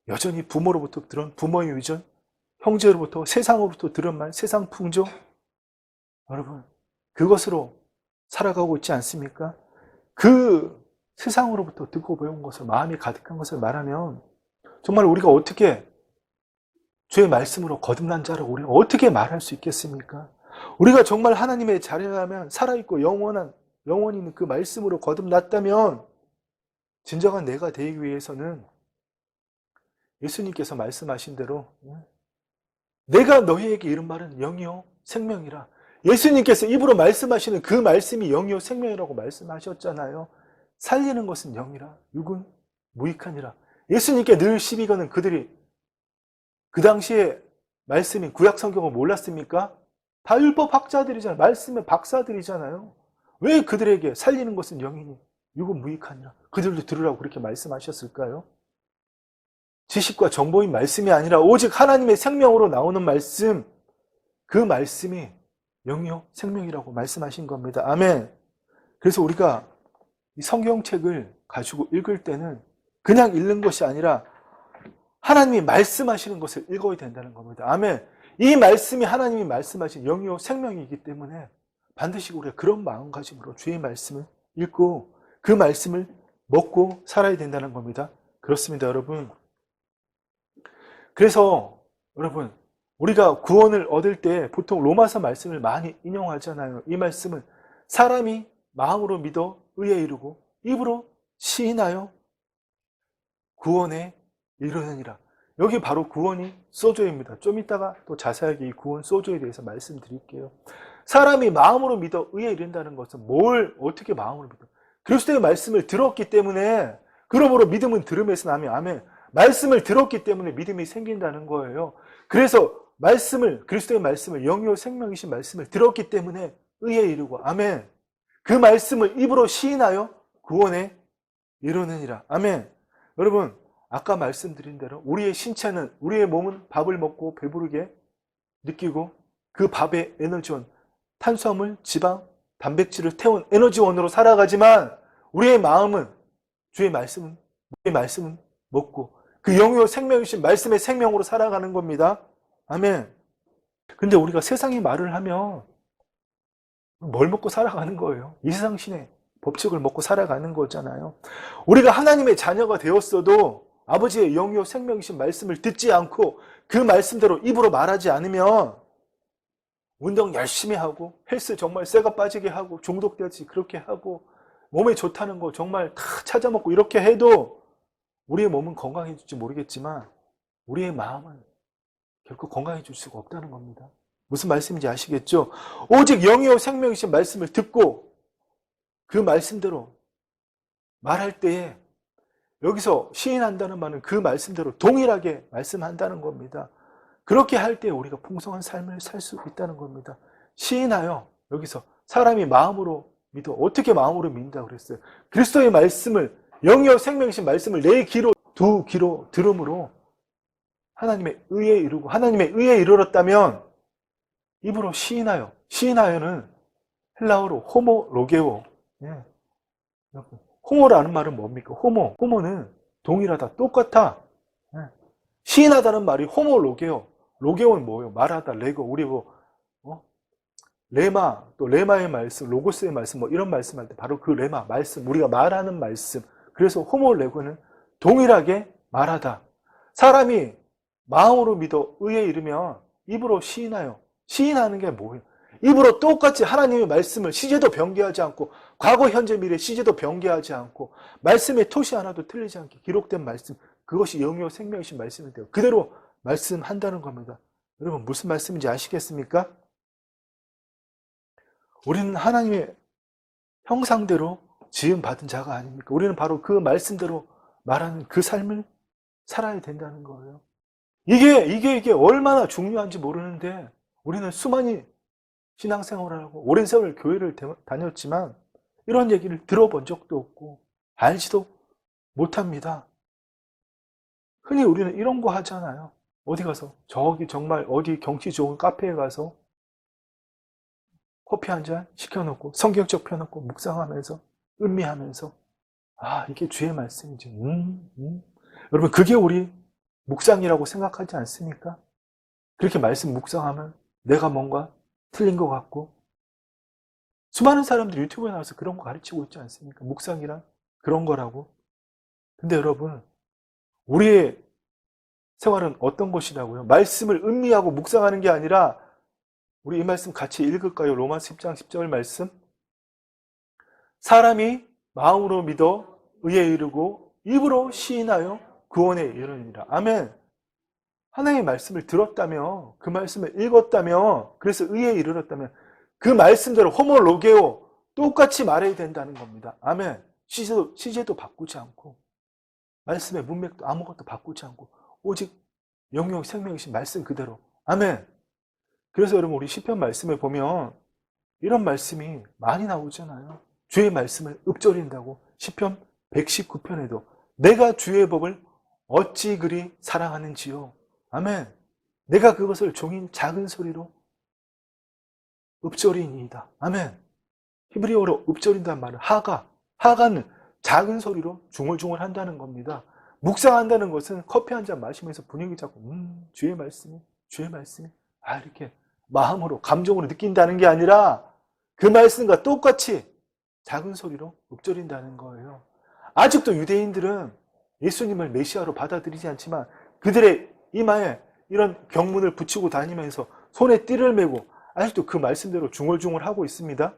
여전히 부모로부터 들은 부모의 위전, 형제로부터, 세상으로부터 들은 말, 세상 풍조, 여러분 그것으로 살아가고 있지 않습니까? 그 세상으로부터 듣고 배운 것을, 마음이 가득한 것을 말하면 정말 우리가 어떻게 주의 말씀으로 거듭난 자라고 우리가 어떻게 말할 수 있겠습니까? 우리가 정말 하나님의 자녀라면, 살아있고 영원히 있는 그 말씀으로 거듭났다면 진정한 내가 되기 위해서는 예수님께서 말씀하신 대로 내가 너희에게 이른 말은 영이요 생명이라, 예수님께서 입으로 말씀하시는 그 말씀이 영이요 생명이라고 말씀하셨잖아요. 살리는 것은 영이라 육은 무익하니라. 예수님께 늘 시비거는 그들이 그 당시에 말씀인 구약 성경을 몰랐습니까? 다 율법 학자들이잖아요. 말씀의 박사들이잖아요. 왜 그들에게 살리는 것은 영이니 육은 무익하니라, 그들도 들으라고 그렇게 말씀하셨을까요? 지식과 정보인 말씀이 아니라 오직 하나님의 생명으로 나오는 말씀, 그 말씀이 영이요 생명이라고 말씀하신 겁니다. 아멘. 그래서 우리가 이 성경책을 가지고 읽을 때는 그냥 읽는 것이 아니라 하나님이 말씀하시는 것을 읽어야 된다는 겁니다. 아멘. 이 말씀이 하나님이 말씀하신 영이요 생명이기 때문에 반드시 우리가 그런 마음가짐으로 주의 말씀을 읽고 그 말씀을 먹고 살아야 된다는 겁니다. 그렇습니다, 여러분. 그래서 여러분, 우리가 구원을 얻을 때 보통 로마서 말씀을 많이 인용하잖아요. 이 말씀은 사람이 마음으로 믿어 의에 이르고 입으로 시인하여 구원에 이르느니라. 여기 바로 구원이 소조입니다. 좀 이따가 또 자세하게 이 구원 소조에 대해서 말씀드릴게요. 사람이 마음으로 믿어 의에 이른다는 것은 뭘 어떻게 마음으로 믿어? 그리스도의 말씀을 들었기 때문에, 그러므로 믿음은 들음에서 나며, 아멘. 말씀을 들었기 때문에 믿음이 생긴다는 거예요. 그래서 그리스도의 말씀을, 영이요 생명이신 말씀을 들었기 때문에 의에 이르고, 아멘. 그 말씀을 입으로 시인하여 구원에 이르느니라. 아멘. 여러분, 아까 말씀드린 대로 우리의 신체는, 우리의 몸은 밥을 먹고 배부르게 느끼고 그 밥의 에너지원, 탄수화물, 지방, 단백질을 태운 에너지원으로 살아가지만 우리의 마음은 주의 말씀은 먹고 그 영이요 생명이신 말씀의 생명으로 살아가는 겁니다. 아멘. 근데 우리가 세상의 말을 하면 뭘 먹고 살아가는 거예요? 이 세상 신의 법칙을 먹고 살아가는 거잖아요. 우리가 하나님의 자녀가 되었어도 아버지의 영이요 생명이신 말씀을 듣지 않고 그 말씀대로 입으로 말하지 않으면 운동 열심히 하고 헬스 정말 쇠가 빠지게 하고 중독되지 그렇게 하고 몸에 좋다는 거 정말 다 찾아먹고 이렇게 해도 우리의 몸은 건강해질지 모르겠지만 우리의 마음은 결코 건강해질 수가 없다는 겁니다. 무슨 말씀인지 아시겠죠? 오직 영이요 생명이신 말씀을 듣고 그 말씀대로 말할 때에 여기서 시인한다는 말은 그 말씀대로 동일하게 말씀한다는 겁니다. 그렇게 할 때 우리가 풍성한 삶을 살 수 있다는 겁니다. 시인하여 여기서 사람이 마음으로 믿어. 어떻게 마음으로 믿는다 그랬어요? 그리스도의 말씀을 영이요 생명이신 말씀을 내 귀로 두 귀로 들음으로 하나님의 의에 이르고 하나님의 의에 이르렀다면 입으로 시인하여. 시인하여는 헬라어로 호모로게오. 예. 호모라는 말은 뭡니까? 호모는 동일하다, 똑같아. 예. 시인하다는 말이 호모로게오. 로게오는 뭐예요? 말하다, 레고. 우리 레마, 또 레마의 말씀, 로고스의 말씀, 이런 말씀할 때 바로 그 레마, 말씀, 우리가 말하는 말씀. 그래서 호모레고는 동일하게 말하다. 사람이 마음으로 믿어 의에 이르면 입으로 시인하여. 시인하는 게 뭐예요? 입으로 똑같이 하나님의 말씀을 시제도 변개하지 않고 과거, 현재, 미래 시제도 변개하지 않고 말씀의 토시 하나도 틀리지 않게 기록된 말씀, 그것이 영이요 생명이신 말씀이 돼요. 그대로 말씀한다는 겁니다. 여러분 무슨 말씀인지 아시겠습니까? 우리는 하나님의 형상대로 지음받은 자가 아닙니까? 우리는 바로 그 말씀대로 말하는 그 삶을 살아야 된다는 거예요. 이게 얼마나 중요한지 모르는데 우리는 수많이 신앙생활을 하고 오랜 세월 교회를 다녔지만 이런 얘기를 들어본 적도 없고 알지도 못합니다. 흔히 우리는 이런 거 하잖아요. 어디 가서 저기 정말 어디 경치 좋은 카페에 가서 커피 한 잔 시켜놓고 성경책 펴놓고 묵상하면서 음미하면서 이게 주의 말씀이지. 여러분 그게 우리 묵상이라고 생각하지 않습니까? 그렇게 말씀 묵상하면 내가 뭔가 틀린 것 같고 수많은 사람들이 유튜브에 나와서 그런 거 가르치고 있지 않습니까? 묵상이란 그런 거라고. 근데 여러분 우리의 생활은 어떤 것이라고요? 말씀을 음미하고 묵상하는 게 아니라 우리 이 말씀 같이 읽을까요? 로마서 10장 10절 말씀. 사람이 마음으로 믿어 의에 이르고 입으로 시인하여 구원에 이르느니라. 아멘. 하나님의 말씀을 들었다며 그 말씀을 읽었다며 그래서 의에 이르렀다면 그 말씀대로 호모로게오 똑같이 말해야 된다는 겁니다. 아멘. 시제도 바꾸지 않고 말씀의 문맥도 아무것도 바꾸지 않고 오직 영영 생명이신 말씀 그대로. 아멘. 그래서 여러분 우리 시편 말씀에 보면 이런 말씀이 많이 나오잖아요. 주의 말씀을 읊조린다고. 시편 119편에도 내가 주의 법을 어찌 그리 사랑하는지요. 아멘. 내가 그것을 종인 작은 소리로 읊조리니이다. 아멘. 히브리어로 읊조린다는 말은 하가는 작은 소리로 중얼중얼 한다는 겁니다. 묵상한다는 것은 커피 한 잔 마시면서 분위기 잡고 주의 말씀이 이렇게 마음으로 감정으로 느낀다는 게 아니라 그 말씀과 똑같이 작은 소리로 읊조린다는 거예요. 아직도 유대인들은 예수님을 메시아로 받아들이지 않지만 그들의 이마에 이런 경문을 붙이고 다니면서 손에 띠를 메고 아직도 그 말씀대로 중얼중얼 하고 있습니다.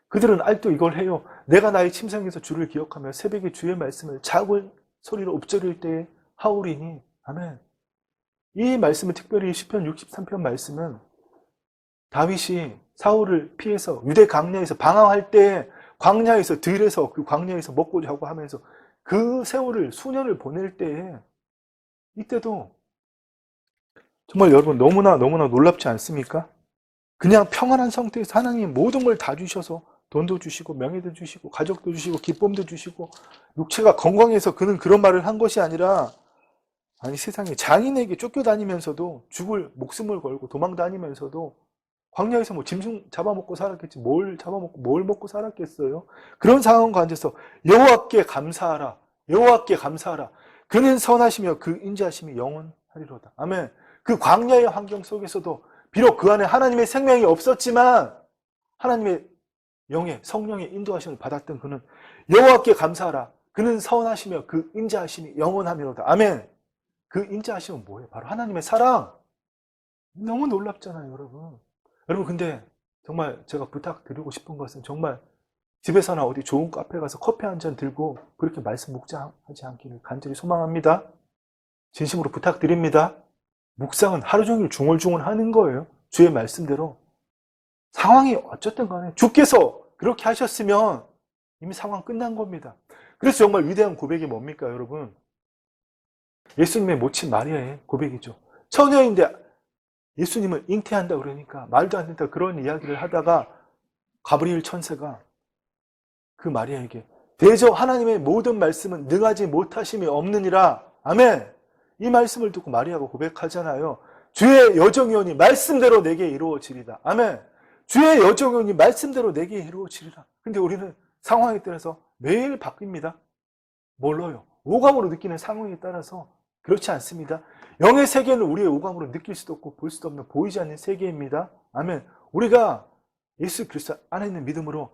그들은 아직도 이걸 해요. 내가 나의 침상에서 주를 기억하며 새벽에 주의 말씀을 작은 소리로 읊조릴 때에 하오리니. 아멘. 이 말씀은 특별히 시편 63편 말씀은 다윗이 사울을 피해서 유대 광야에서 방황할 때 광야에서 들에서 그 광야에서 먹고 자고 하면서 그 세월을 수년을 보낼 때에 이때도 정말 여러분 너무나 놀랍지 않습니까? 그냥 평안한 상태에서 하나님이 모든 걸 다 주셔서 돈도 주시고 명예도 주시고 가족도 주시고 기쁨도 주시고 육체가 건강해서 그는 그런 말을 한 것이 아니라 세상에 장인에게 쫓겨다니면서도 죽을 목숨을 걸고 도망다니면서도 광야에서 뭐 짐승 잡아먹고 살았겠지. 뭘 잡아먹고 뭘 먹고 살았겠어요. 그런 상황 가운데서 여호와께 감사하라. 여호와께 감사하라. 그는 선하시며 그 인자하심이 영원하리로다. 아멘. 그 광야의 환경 속에서도 비록 그 안에 하나님의 생명이 없었지만 하나님의 영의 성령의 인도하심을 받았던 그는 여호와께 감사하라. 그는 선하시며 그 인자하심이 영원하리로다. 아멘. 그 인자하심은 뭐예요? 바로 하나님의 사랑. 너무 놀랍잖아요, 여러분. 여러분, 근데 정말 제가 부탁드리고 싶은 것은 정말 집에서나 어디 좋은 카페 가서 커피 한 잔 들고 그렇게 말씀 묵상하지 않기를 간절히 소망합니다. 진심으로 부탁드립니다. 묵상은 하루 종일 중얼중얼 하는 거예요. 주의 말씀대로. 상황이 어쨌든 간에 주께서 그렇게 하셨으면 이미 상황 끝난 겁니다. 그래서 정말 위대한 고백이 뭡니까, 여러분? 예수님의 모친 마리아의 고백이죠. 처녀인데 예수님을 잉태한다 그러니까 말도 안 된다 그런 이야기를 하다가 가브리엘 천사가 그 마리아에게 대저 하나님의 모든 말씀은 능하지 못하심이 없느니라. 아멘. 이 말씀을 듣고 마리아가 고백하잖아요. 주의 여정이오니 말씀대로 내게 이루어지리라. 아멘. 주의 여정이오니 말씀대로 내게 이루어지리라. 근데 우리는 상황에 따라서 매일 바뀝니다. 뭘로요? 오감으로 느끼는 상황에 따라서 그렇지 않습니다. 영의 세계는 우리의 오감으로 느낄 수도 없고 볼 수도 없는 보이지 않는 세계입니다. 아멘. 우리가 예수 그리스도 안에 있는 믿음으로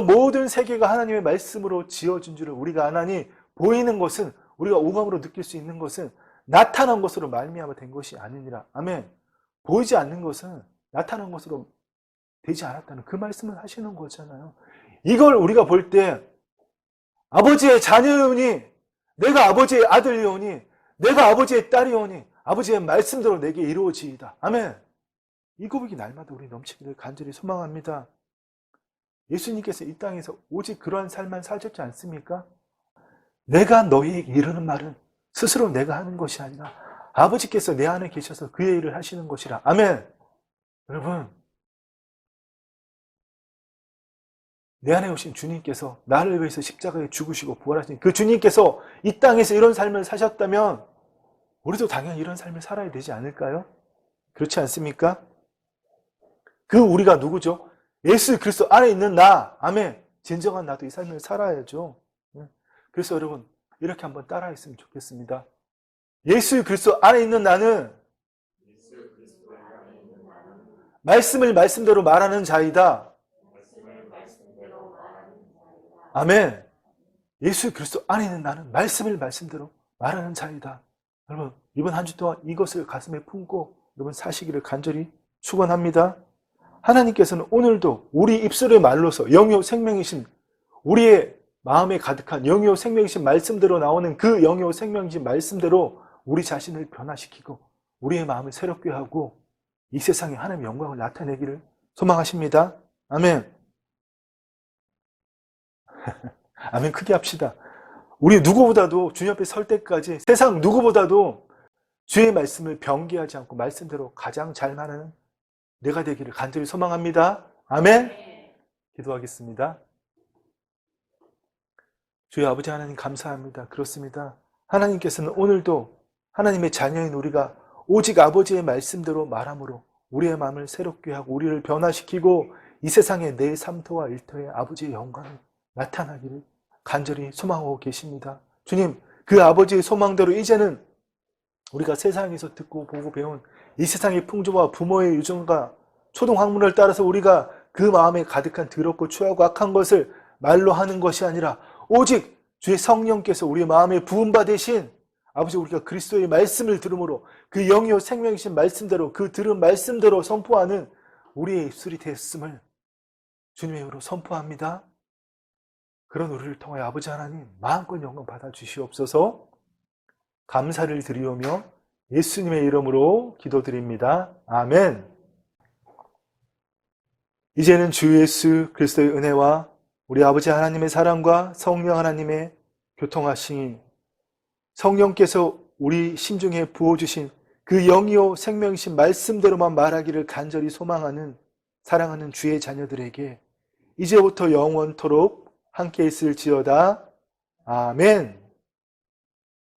모든 세계가 하나님의 말씀으로 지어진 줄을 우리가 아나니 보이는 것은 우리가 오감으로 느낄 수 있는 것은 나타난 것으로 말미암아 된 것이 아니니라. 아멘. 보이지 않는 것은 나타난 것으로 되지 않았다는 그 말씀을 하시는 거잖아요. 이걸 우리가 볼 때 아버지의 자녀이오니 내가 아버지의 아들이오니 내가 아버지의 딸이오니 아버지의 말씀대로 내게 이루어지이다. 아멘. 이 고백이 날마다 우리 넘치기를 간절히 소망합니다. 예수님께서 이 땅에서 오직 그러한 삶만 사셨지 않습니까? 내가 너희에게 이르는 말은 스스로 내가 하는 것이 아니라 아버지께서 내 안에 계셔서 그의 일을 하시는 것이라. 아멘. 여러분, 내 안에 오신 주님께서 나를 위해서 십자가에 죽으시고 부활하신 그 주님께서 이 땅에서 이런 삶을 사셨다면 우리도 당연히 이런 삶을 살아야 되지 않을까요? 그렇지 않습니까? 그 우리가 누구죠? 예수 그리스도 안에 있는 나. 아멘. 진정한 나도 이 삶을 살아야죠. 그래서 여러분 이렇게 한번 따라했으면 좋겠습니다. 예수 그리스도 안에 있는 나는 말씀을 말씀대로 말하는 자이다. 아멘. 예수 그리스도 안에 있는 나는 말씀을 말씀대로 말하는 자이다. 여러분 이번 한 주 동안 이것을 가슴에 품고 여러분 사시기를 간절히 축원합니다. 하나님께서는 오늘도 우리 입술의 말로서 영이요 생명이신 우리의 마음에 가득한 영이요 생명이신 말씀대로 나오는 그 영이요 생명이신 말씀대로 우리 자신을 변화시키고 우리의 마음을 새롭게 하고 이 세상에 하나님의 영광을 나타내기를 소망하십니다. 아멘. 아멘. 크게 합시다. 우리 누구보다도 주님 앞에 설 때까지 세상 누구보다도 주의 말씀을 변개하지 않고 말씀대로 가장 잘 말하는 내가 되기를 간절히 소망합니다. 아멘. 기도하겠습니다. 주의 아버지 하나님 감사합니다. 그렇습니다. 하나님께서는 오늘도 하나님의 자녀인 우리가 오직 아버지의 말씀대로 말함으로 우리의 마음을 새롭게 하고 우리를 변화시키고 이 세상의 내 삶터와 일터에 아버지의 영광을 나타나기를 간절히 소망하고 계십니다. 주님, 그 아버지의 소망대로 이제는 우리가 세상에서 듣고 보고 배운 이 세상의 풍조와 부모의 유전과 초등학문을 따라서 우리가 그 마음에 가득한 더럽고 추하고 악한 것을 말로 하는 것이 아니라 오직 주의 성령께서 우리의 마음에 부음받으신 아버지 우리가 그리스도의 말씀을 들음으로 그 영이요 생명이신 말씀대로 그 들은 말씀대로 선포하는 우리의 입술이 되었음을 주님의 이름으로 선포합니다. 그런 우리를 통하여 아버지 하나님 마음껏 영광 받아주시옵소서. 감사를 드리오며 예수님의 이름으로 기도드립니다. 아멘. 이제는 주 예수 그리스도의 은혜와 우리 아버지 하나님의 사랑과 성령 하나님의 교통하심이 성령께서 우리 심중에 부어주신 그 영이요 생명이신 말씀대로만 말하기를 간절히 소망하는 사랑하는 주의 자녀들에게 이제부터 영원토록 함께 있을지어다. 아멘.